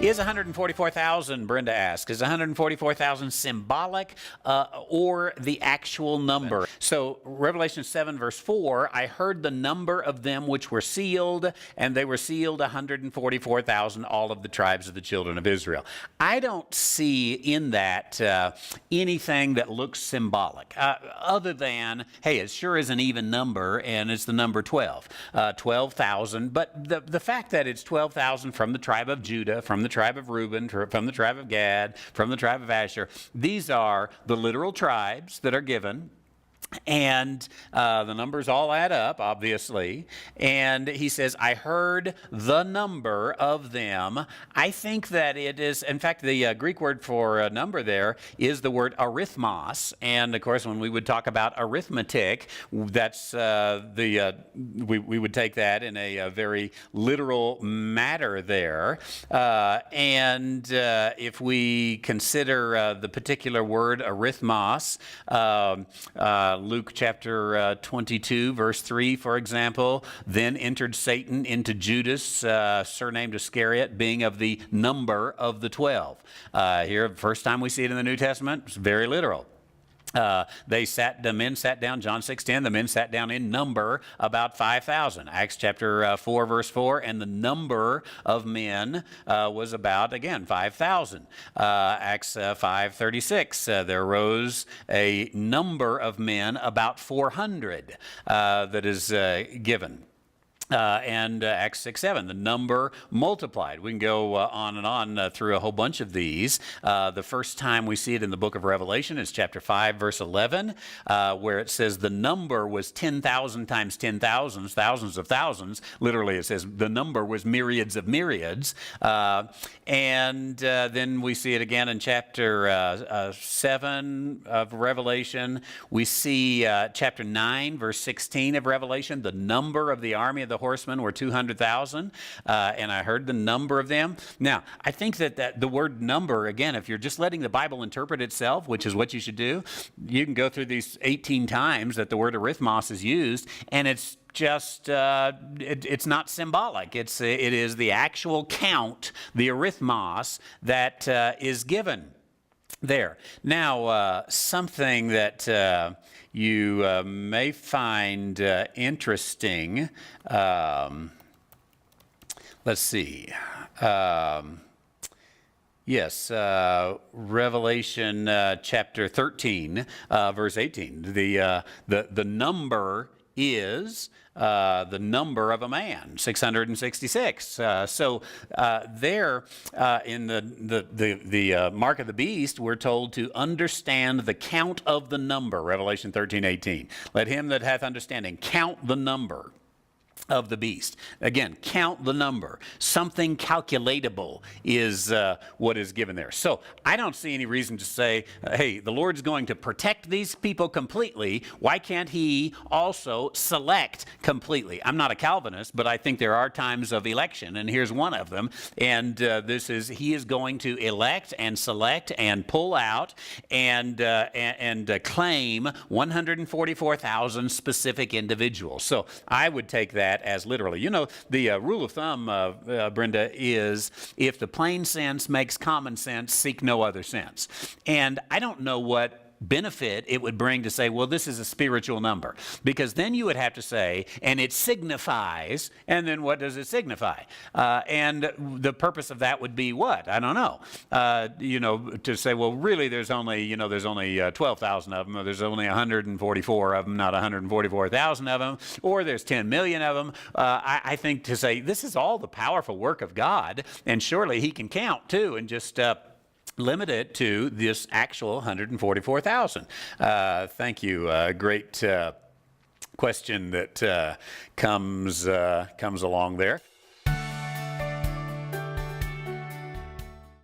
Is 144,000, Brenda asks, is 144,000 symbolic or the actual number? So Revelation 7 verse 4, I heard the number of them which were sealed, and they were sealed 144,000, all of the tribes of the children of Israel. I don't see in that anything that looks symbolic, other than, hey, it sure is an even number, and it's the number 12, 12,000. But the fact that it's 12,000 from the tribe of Judah, from the tribe of Reuben, from the tribe of Gad, from the tribe of Asher, these are the literal tribes that are given. And the numbers all add up, obviously. And he says, I heard the number of them. I think that it is, in fact, the Greek word for number there is the word arithmos. And of course, when we would talk about arithmetic, that's we would take that in a very literal matter there. And if we consider the particular word arithmos, Luke chapter 22, verse 3, for example, then entered Satan into Judas, surnamed Iscariot, being of the number of the 12. Here, first time we see it in the New Testament, it's very literal. The men sat down, John 6:10, the men sat down in number about 5,000. Acts chapter 4, verse 4, and the number of men was about, again, 5,000. Acts 5:36, there arose a number of men, about 400, that is given. And Acts 6:7, the number multiplied. We can go on and on through a whole bunch of these. The first time we see it in the book of Revelation is chapter 5, verse 11, where it says the number was 10,000 times 10,000s, thousands of thousands. Literally, it says the number was myriads of myriads. And then we see it again in chapter 7 of Revelation. We see chapter 9, verse 16 of Revelation, the number of the army of the horsemen were 200,000, and I heard the number of them. Now, I think that the word number, again, if you're just letting the Bible interpret itself, which is what you should do, you can go through these 18 times that the word arithmos is used, and it's just, it's not symbolic. It is the actual count, the arithmos, that is given there. Now, something that you may find interesting. Let's see. Yes, Revelation chapter 13, verse 18. The number is the number of a man, 666. So there in the mark of the beast, we're told to understand the count of the number, Revelation 13:18. Let him that hath understanding count the number of the beast. Again, count the number. Something calculatable is what is given there. So I don't see any reason to say, hey, the Lord's going to protect these people completely. Why can't he also select completely? I'm not a Calvinist, but I think there are times of election, and here's one of them. And he is going to elect and select and pull out and claim 144,000 specific individuals. So I would take that as literally. You know, the rule of thumb, Brenda, is if the plain sense makes common sense, seek no other sense. And I don't know what benefit it would bring to say, well, this is a spiritual number. Because then you would have to say, and it signifies, and then what does it signify? And the purpose of that would be what? I don't know. To say, well, really, there's only 12,000 of them, or there's only 144 of them, not 144,000 of them, or there's 10 million of them. I think to say, this is all the powerful work of God, and surely he can count too, and just limit it to this actual 144,000. Thank you. Great question that comes along there.